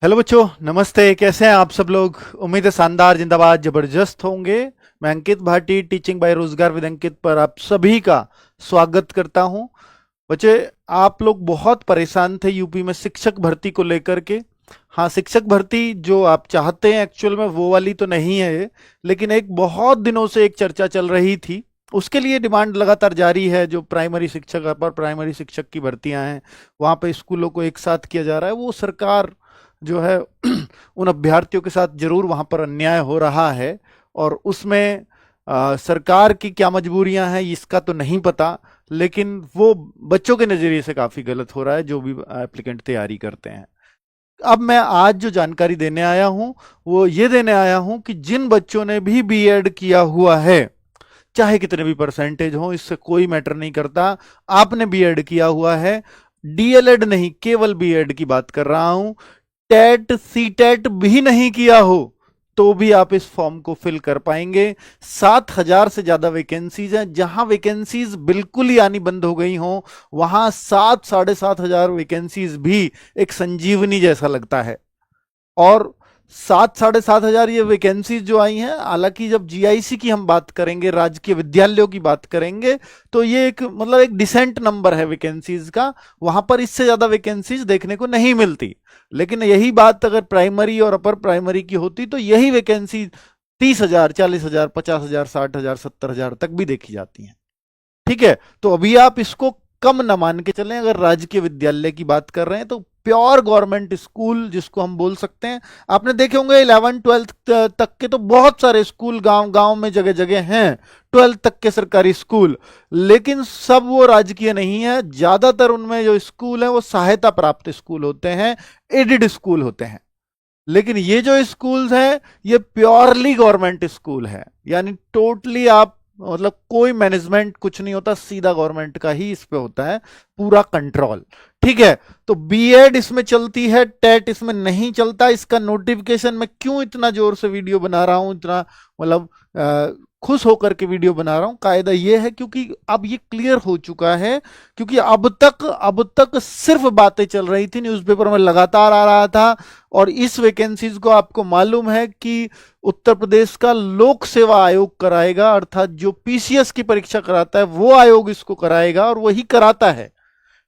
Hello बच्चों, नमस्ते। कैसे हैं आप सब लोग? उम्मीद है शानदार, जिंदाबाद, जबरदस्त होंगे। मैं अंकित भाटी, टीचिंग बाय रोजगार विद अंकित पर आप सभी का स्वागत करता हूं। बच्चे, आप लोग बहुत परेशान थे यूपी में शिक्षक भर्ती को लेकर के। हाँ, शिक्षक भर्ती जो आप चाहते हैं एक्चुअल में वो वाली तो नहीं है ये, लेकिन एक बहुत दिनों से एक चर्चा चल रही थी। उसके लिए डिमांड लगातार जारी है। जो प्राइमरी शिक्षक, अपर प्राइमरी शिक्षक की भर्तियां हैं, वहां पे स्कूलों को एक साथ किया जा रहा है। वो सरकार जो है उन अभ्यर्थियों के साथ जरूर वहां पर अन्याय हो रहा है, और उसमें सरकार की क्या मजबूरियां हैं इसका तो नहीं पता, लेकिन वो बच्चों के नजरिए से काफी गलत हो रहा है जो भी एप्लीकेंट तैयारी करते हैं। अब मैं आज जो जानकारी देने आया हूं वो ये देने आया हूं कि जिन बच्चों ने भी बीएड किया हुआ है, चाहे कितने भी परसेंटेज हो, इससे कोई मैटर नहीं करता, आपने बीएड किया हुआ है, डीएलएड नहीं, केवल बीएड की बात कर रहा हूं, टेट सीटेट भी नहीं किया हो तो भी आप इस फॉर्म को फिल कर पाएंगे। 7,000 से ज्यादा वैकेंसीज हैं। जहां वैकेंसीज बिल्कुल ही आनी बंद हो गई हो, वहां 7-7,500 वैकेंसीज भी एक संजीवनी जैसा लगता है। और 7-7,500 ये वैकेंसीज जो आई हैं, हालांकि जब जीआईसी की हम बात करेंगे, राजकीय विद्यालयों की बात करेंगे, तो ये एक मतलब एक डिसेंट नंबर है वैकेंसीज का। वहां पर इससे ज्यादा वैकेंसीज देखने को नहीं मिलती। लेकिन यही बात अगर प्राइमरी और अपर प्राइमरी की होती तो यही वैकेंसी 30,000, 40,000, 50,000, 60,000, 70,000 तक भी देखी जाती है। ठीक है, तो अभी आप इसको कम न मान के चलें। अगर राजकीय विद्यालय की बात कर रहे हैं तो प्योर गवर्नमेंट स्कूल जिसको हम बोल सकते हैं, आपने देखे होंगे 11-12 तक के तो बहुत सारे स्कूल गांव गांव में जगह जगह हैं, 12 तक के सरकारी स्कूल, लेकिन सब वो राजकीय नहीं है। ज्यादातर उनमें जो स्कूल है वो सहायता प्राप्त स्कूल होते हैं, एडेड स्कूल होते हैं। लेकिन ये जो स्कूल्स हैं ये प्योरली गवर्नमेंट स्कूल है, यानी टोटली आप मतलब कोई मैनेजमेंट कुछ नहीं होता, सीधा गवर्नमेंट का ही इस पे होता है पूरा कंट्रोल। ठीक है, तो बीएड इसमें चलती है, टेट इसमें नहीं चलता। इसका नोटिफिकेशन मैं क्यों इतना जोर से वीडियो बना रहा हूं, इतना मतलब खुश होकर के वीडियो बना रहा हूं, कायदा यह है क्योंकि अब ये क्लियर हो चुका है। क्योंकि अब तक सिर्फ बातें चल रही थी, न्यूज़पेपर में लगातार आ रहा था। और इस वैकेंसीज को आपको मालूम है कि उत्तर प्रदेश का लोक सेवा आयोग कराएगा, अर्थात जो पीसीएस की परीक्षा कराता है वो आयोग इसको कराएगा और वही कराता है।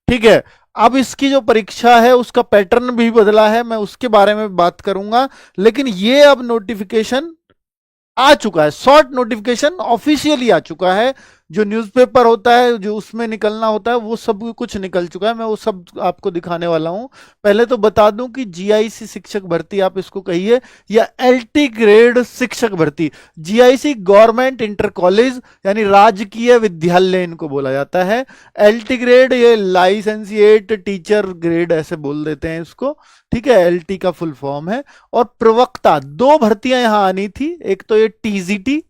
ठीक है, अब इसकी जो परीक्षा है उसका पैटर्न भी बदला है, मैं उसके बारे में बात करूंगा। लेकिन ये अब नोटिफिकेशन आ चुका है, शॉर्ट नोटिफिकेशन ऑफिशियली आ चुका है। जो न्यूज़पेपर होता है, जो उसमें निकलना होता है, वो सब कुछ निकल चुका है। मैं वो सब आपको दिखाने वाला हूं। पहले तो बता दूं कि जीआईसी शिक्षक भर्ती आप इसको कहिए, या एलटी ग्रेड शिक्षक भर्ती, जीआईसी गवर्नमेंट इंटर कॉलेज यानी राजकीय विद्यालय इनको बोला जाता है। एलटी ग्रेड ये लाइसेंसिएट टीचर ग्रेड ऐसे बोल देते हैं इसको। ठीक है, एलटी का फुल फॉर्म है। और प्रवक्ता, दो भर्तियां यहां आनी थी, एक तो ये टीजीटी,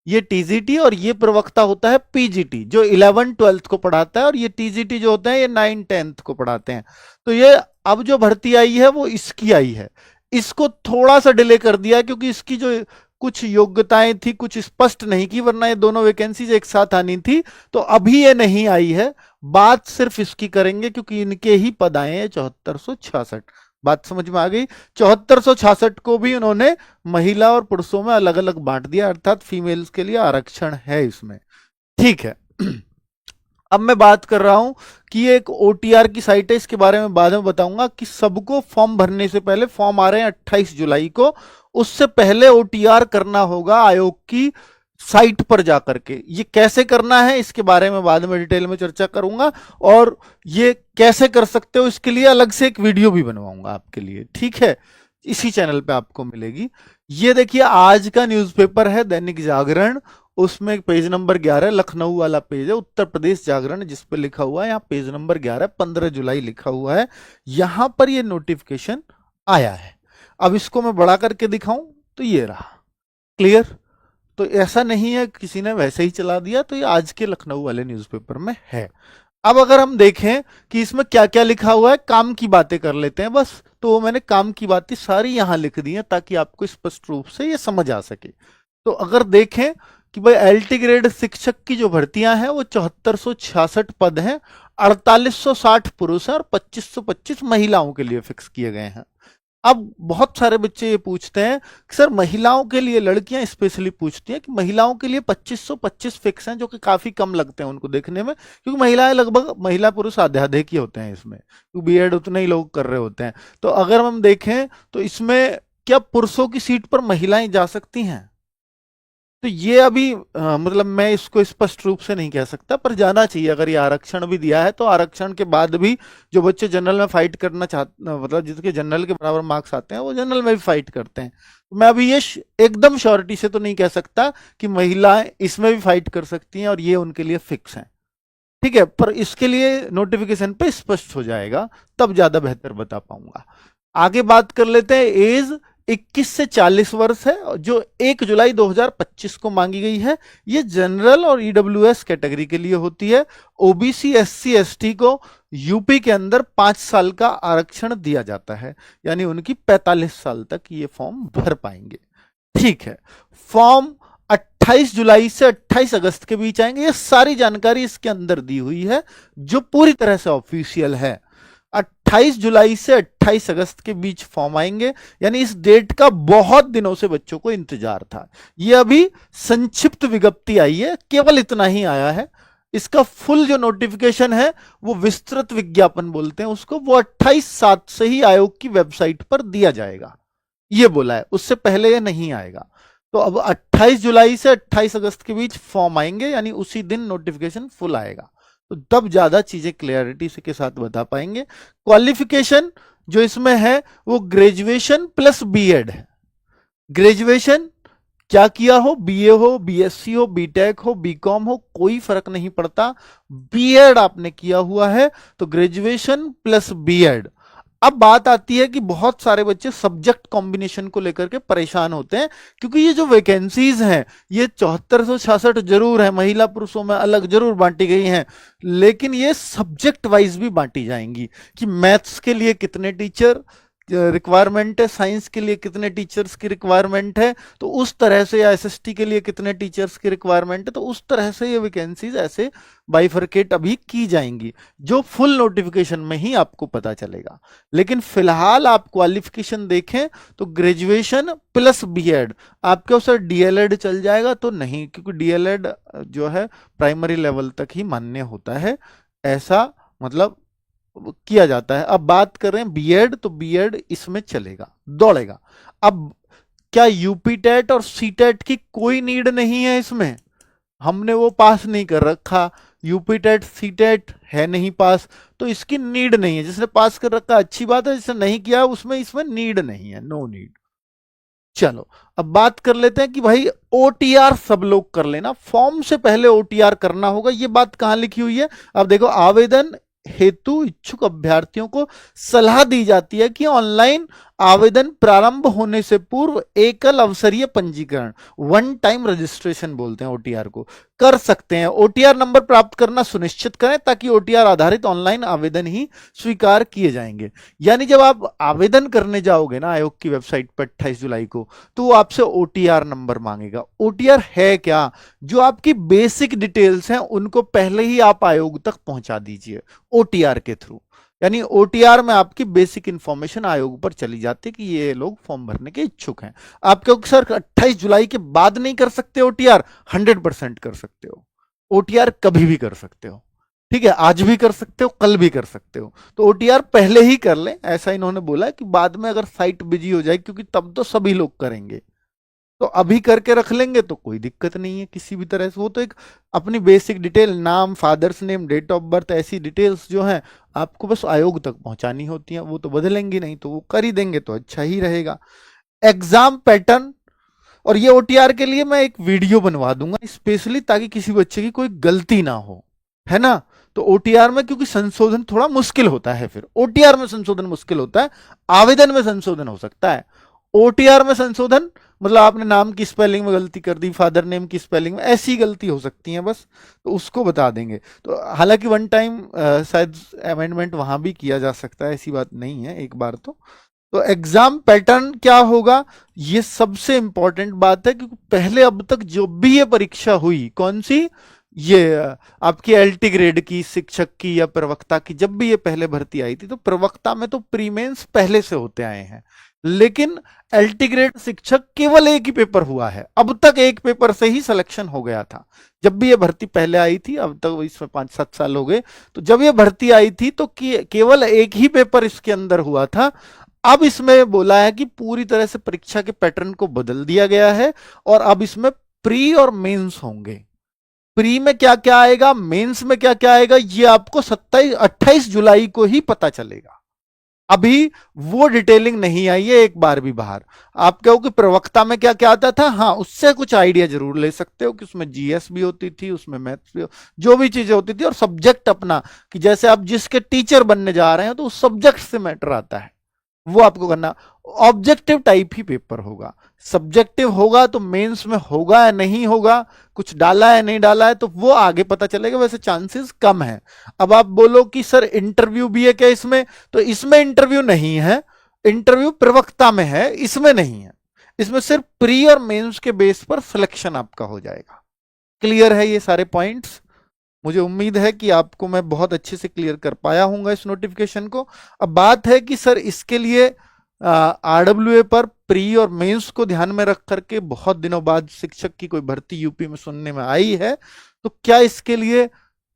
ये टीजीटी, और ये प्रवक्ता होता है पीजीटी जो 11-12 को पढ़ाता है, और ये टीजीटी जो होते हैं ये 9-10 को पढ़ाते हैं। तो ये अब जो भर्ती आई है वो इसकी आई है। इसको थोड़ा सा डिले कर दिया क्योंकि इसकी जो कुछ योग्यताएं थी कुछ स्पष्ट नहीं की, वरना ये दोनों वैकेंसीज एक साथ आनी थी। तो अभी ये नहीं आई है, बात सिर्फ इसकी करेंगे क्योंकि इनके ही पद आए हैं 7466। बात समझ में आ गई? 7466 को भी उन्होंने महिला और पुरुषों में अलग अलग बांट दिया, अर्थात फीमेल्स के लिए आरक्षण है इसमें। ठीक है, अब मैं बात कर रहा हूं कि एक ओटीआर की साइट है, इसके बारे में बाद में बताऊंगा कि सबको फॉर्म भरने से पहले, फॉर्म आ रहे हैं 28 जुलाई को, उससे पहले ओटीआर करना होगा आयोग की साइट पर जाकर के। ये कैसे करना है इसके बारे में बाद में डिटेल में चर्चा करूंगा, और ये कैसे कर सकते हो इसके लिए अलग से एक वीडियो भी बनवाऊंगा आपके लिए। ठीक है, इसी चैनल पे आपको मिलेगी। ये देखिए, आज का न्यूज़पेपर है दैनिक जागरण, उसमें पेज नंबर 11 लखनऊ वाला पेज है, उत्तर प्रदेश जागरण जिस पे लिखा हुआ है, यहाँ पेज नंबर 11 15 जुलाई लिखा हुआ है। यहां पर ये नोटिफिकेशन आया है। अब इसको मैं बड़ा करके दिखाऊं तो ये रहा, क्लियर? तो ऐसा नहीं है किसी ने वैसे ही चला दिया, तो ये आज के लखनऊ वाले न्यूज़पेपर में है। अब अगर हम देखें कि इसमें क्या क्या लिखा हुआ है, काम की बातें कर लेते हैं बस। तो मैंने काम की बातें सारी यहां लिख दी हैं ताकि आपको स्पष्ट रूप से ये समझ आ सके। तो अगर देखें कि भाई एलटी ग्रेड शिक्षक की जो भर्तियां हैं वो 7466 पद हैं, 4860 पुरुष हैं और 2525 महिलाओं के लिए फिक्स किए गए हैं। अब बहुत सारे बच्चे ये पूछते हैं कि सर महिलाओं के लिए, लड़कियां स्पेशली पूछती हैं कि महिलाओं के लिए 2525 फिक्स हैं, जो कि काफी कम लगते हैं उनको देखने में, क्योंकि महिलाएं लगभग, महिला पुरुष आधे आधे ही होते हैं इसमें, क्योंकि बीएड उतने ही लोग कर रहे होते हैं। तो अगर हम देखें तो इसमें क्या पुरुषों की सीट पर महिलाएं जा सकती हैं? तो ये अभी मतलब मैं इसको स्पष्ट रूप से नहीं कह सकता, पर जाना चाहिए। अगर ये आरक्षण भी दिया है तो आरक्षण के बाद भी जो बच्चे जनरल में फाइट करना चाहते, मतलब जिसके जनरल के बराबर मार्क्स आते हैं वो जनरल में भी फाइट करते हैं। तो मैं अभी ये एकदम श्योरिटी से तो नहीं कह सकता कि महिलाएं इसमें भी फाइट कर सकती हैं और ये उनके लिए फिक्स है, ठीक है, पर इसके लिए नोटिफिकेशन पे स्पष्ट हो जाएगा, तब ज्यादा बेहतर बता पाऊंगा। आगे बात कर लेते हैं। एज 21 से 40 वर्ष है, जो 1 जुलाई 2025 को मांगी गई है। ये जनरल और ईडब्ल्यूएस कैटेगरी के लिए होती है। ओबीसी, एससी, एसटी को यूपी के अंदर 5 साल का आरक्षण दिया जाता है, यानी उनकी 45 साल तक ये फॉर्म भर पाएंगे, ठीक है। फॉर्म 28 जुलाई से 28 अगस्त के बीच आएंगे। ये सारी जानकारी इसके अंदर दी हुई है, जो पूरी तरह से ऑफिशियल है। 28 जुलाई से 28 अगस्त के बीच फॉर्म आएंगे, यानी इस डेट का बहुत दिनों से बच्चों को इंतजार था। ये अभी संक्षिप्त विज्ञप्ति आई है, केवल इतना ही आया है। इसका फुल जो नोटिफिकेशन है, वो विस्तृत विज्ञापन बोलते हैं उसको, वो 28/7 से ही आयोग की वेबसाइट पर दिया जाएगा, ये बोला है, उससे पहले ये नहीं आएगा। तो अब 28 जुलाई से 28 अगस्त के बीच फॉर्म आएंगे, यानी उसी दिन नोटिफिकेशन फुल आएगा, तो तब ज्यादा चीजें क्लियरिटी से के साथ बता पाएंगे। क्वालिफिकेशन जो इसमें है वो ग्रेजुएशन प्लस बीएड है। ग्रेजुएशन क्या किया हो, बीए हो, बीएससी हो, बीटेक हो, बीकॉम हो, कोई फर्क नहीं पड़ता, बीएड आपने किया हुआ है तो ग्रेजुएशन प्लस बीएड। अब बात आती है कि बहुत सारे बच्चे सब्जेक्ट कॉम्बिनेशन को लेकर के परेशान होते हैं, क्योंकि ये जो वैकेंसीज हैं ये 7466 जरूर है, महिला पुरुषों में अलग जरूर बांटी गई हैं, लेकिन ये सब्जेक्ट वाइज भी बांटी जाएंगी कि मैथ्स के लिए कितने टीचर रिक्वायरमेंट है, साइंस के लिए कितने टीचर्स की रिक्वायरमेंट है, तो उस तरह से, या एसएसटी के लिए कितने टीचर्स की रिक्वायरमेंट है, तो उस तरह से ये वैकेंसीज ऐसे बाइफरकेट अभी की जाएंगी, जो फुल नोटिफिकेशन में ही आपको पता चलेगा। लेकिन फिलहाल आप क्वालिफिकेशन देखें तो ग्रेजुएशन प्लस बीएड। आपके उसे डीएलएड चल जाएगा तो नहीं, क्योंकि डीएलएड जो है प्राइमरी लेवल तक ही मान्य होता है, ऐसा मतलब किया जाता है। अब बात करें बीएड, तो बीएड इसमें चलेगा, दौड़ेगा। अब क्या यूपी टेट और सी टेट की कोई नीड नहीं है इसमें? हमने वो पास नहीं कर रखा, यूपी टेट सी टेट है नहीं पास, तो इसकी नीड नहीं है। जिसने पास कर रखा अच्छी बात है, जिसने नहीं किया उसमें इसमें नीड नहीं है, नो नीड। चलो अब बात कर लेते हैं कि भाई ओटीआर सब लोग कर लेना, फॉर्म से पहले ओटीआर करना होगा। ये बात कहां लिखी हुई है? अब देखो, आवेदन हेतु इच्छुक अभ्यर्थियों को सलाह दी जाती है कि ऑनलाइन आवेदन प्रारंभ होने से पूर्व एकल अवसरीय पंजीकरण, वन टाइम रजिस्ट्रेशन बोलते हैं ओटीआर को, कर सकते हैं। ओटीआर नंबर प्राप्त करना सुनिश्चित करें, ताकि ओटीआर आधारित ऑनलाइन आवेदन ही स्वीकार किए जाएंगे। यानी जब आप आवेदन करने जाओगे ना आयोग की वेबसाइट पर 28 जुलाई को, तो वो आपसे ओटीआर नंबर मांगेगा। ओटीआर है क्या? जो आपकी बेसिक डिटेल्स हैं उनको पहले ही आप आयोग तक पहुंचा दीजिए ओटीआर के थ्रू। यानी ओटीआर में आपकी बेसिक इंफॉर्मेशन आयोग पर चली जाती है कि ये लोग फॉर्म भरने के इच्छुक हैं। आप क्योंकि सर 28 जुलाई के बाद नहीं कर सकते ओटीआर? 100% कर सकते हो। ओटीआर कभी भी कर सकते हो, ठीक है, आज भी कर सकते हो, कल भी कर सकते हो। तो ओटीआर पहले ही कर लें, ऐसा इन्होंने बोला कि बाद में अगर साइट बिजी हो जाए, क्योंकि तब तो सभी लोग करेंगे, तो अभी करके रख लेंगे तो कोई दिक्कत नहीं है किसी भी तरह से। वो तो एक अपनी बेसिक डिटेल, नाम, father's name, date of birth, ऐसी डिटेल्स जो हैं आपको बस आयोग तक पहुंचानी होती हैं, वो तो बदलेंगी नहीं, तो वो कर ही देंगे तो अच्छा ही रहेगा। एग्जाम पैटर्न, और ये ओटीआर के लिए मैं एक वीडियो बनवा दूंगा स्पेशली, ताकि किसी बच्चे की कोई गलती ना हो, है ना। तो ओटीआर में क्योंकि संशोधन थोड़ा मुश्किल होता है, फिर ओटीआर में संशोधन मुश्किल होता है, आवेदन में संशोधन हो सकता है। ओटीआर में संशोधन मतलब आपने नाम की स्पेलिंग में गलती कर दी, फादर नेम की स्पेलिंग में, ऐसी गलती हो सकती है बस, तो उसको बता देंगे। तो हालांकि वन टाइम शायद अमेंडमेंट वहां भी किया जा सकता है, ऐसी बात नहीं है, एक बार तो तो एग्जाम पैटर्न क्या होगा, ये सबसे इंपॉर्टेंट बात है, क्योंकि पहले अब तक जो भी ये परीक्षा हुई, कौन सी, ये आपकी एलटी ग्रेड की, शिक्षक की या प्रवक्ता की, जब भी ये पहले भर्ती आई थी तो प्रवक्ता में तो प्री मेंस पहले से होते आए हैं, लेकिन एलटी ग्रेड शिक्षक केवल एक ही पेपर हुआ है। अब तक एक पेपर से ही सिलेक्शन हो गया था जब भी ये भर्ती पहले आई थी। अब तक इसमें 5-7 साल हो गए। तो जब ये भर्ती आई थी तो केवल एक ही पेपर इसके अंदर हुआ था। अब इसमें बोला है कि पूरी तरह से परीक्षा के पैटर्न को बदल दिया गया है, और अब इसमें प्री और मेंस होंगे। प्री में क्या क्या आएगा, मेंस में क्या क्या आएगा, ये आपको 28 जुलाई को ही पता चलेगा। अभी वो डिटेलिंग नहीं आई है एक बार भी बाहर। आप कहो कि प्रवक्ता में क्या क्या आता था, हाँ उससे कुछ आइडिया जरूर ले सकते हो कि उसमें जीएस भी होती थी, उसमें मैथ्स भी, जो भी चीजें होती थी, और सब्जेक्ट अपना, कि जैसे आप जिसके टीचर बनने जा रहे हैं तो उस सब्जेक्ट से मैटर आता है, वो आपको करना। ऑब्जेक्टिव टाइप ही पेपर होगा। सब्जेक्टिव होगा तो मेंस में होगा या नहीं होगा, कुछ डाला है नहीं डाला है, तो वो आगे पता चलेगा, वैसे चांसेस कम है। अब आप बोलो कि सर इंटरव्यू भी है क्या इसमें, तो इसमें इंटरव्यू नहीं है। इंटरव्यू प्रवक्ता में है, इसमें नहीं है। इसमें सिर्फ प्री और मेंस के बेस पर सिलेक्शन आपका हो जाएगा। क्लियर है ये सारे पॉइंट्स? मुझे उम्मीद है कि आपको मैं बहुत अच्छे से क्लियर कर पाया हूंगा इस नोटिफिकेशन को। अब बात है कि सर इसके लिए आरडब्ल्यूए पर प्री और मेंस को ध्यान में रख करके बहुत दिनों बाद शिक्षक की कोई भर्ती यूपी में सुनने में आई है, तो क्या इसके लिए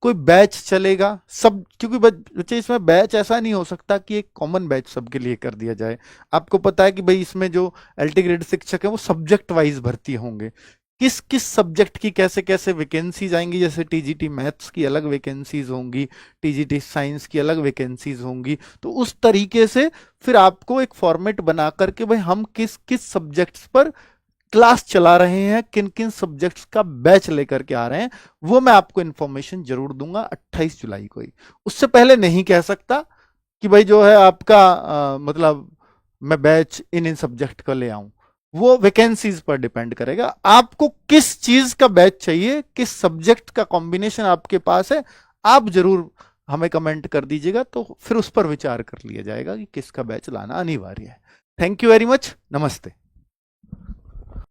कोई बैच चलेगा सब? क्योंकि बच्चे इसमें बैच ऐसा नहीं हो सकता कि एक कॉमन बैच सबके लिए कर दिया जाए। आपको पता है कि भाई इसमें जो एलटी ग्रेड शिक्षक है वो सब्जेक्ट वाइज भर्ती होंगे, किस किस सब्जेक्ट की कैसे कैसे वैकेंसीज आएंगी। जैसे टीजीटी मैथ्स की अलग वैकेंसीज होंगी, टीजीटी साइंस की अलग वैकेंसीज होंगी। तो उस तरीके से फिर आपको एक फॉर्मेट बना करके भाई हम किस किस सब्जेक्ट्स पर क्लास चला रहे हैं, किन किन सब्जेक्ट्स का बैच लेकर के आ रहे हैं, वो मैं आपको इंफॉर्मेशन जरूर दूंगा 28 जुलाई को ही। उससे पहले नहीं कह सकता कि भाई जो है आपका मतलब मैं बैच इन इन सब्जेक्ट का ले आऊं। वो वैकेंसीज पर डिपेंड करेगा, आपको किस चीज का बैच चाहिए, किस सब्जेक्ट का कॉम्बिनेशन आपके पास है, आप जरूर हमें कमेंट कर दीजिएगा, तो फिर उस पर विचार कर लिया जाएगा कि किसका बैच लाना अनिवार्य है। थैंक यू वेरी मच, नमस्ते।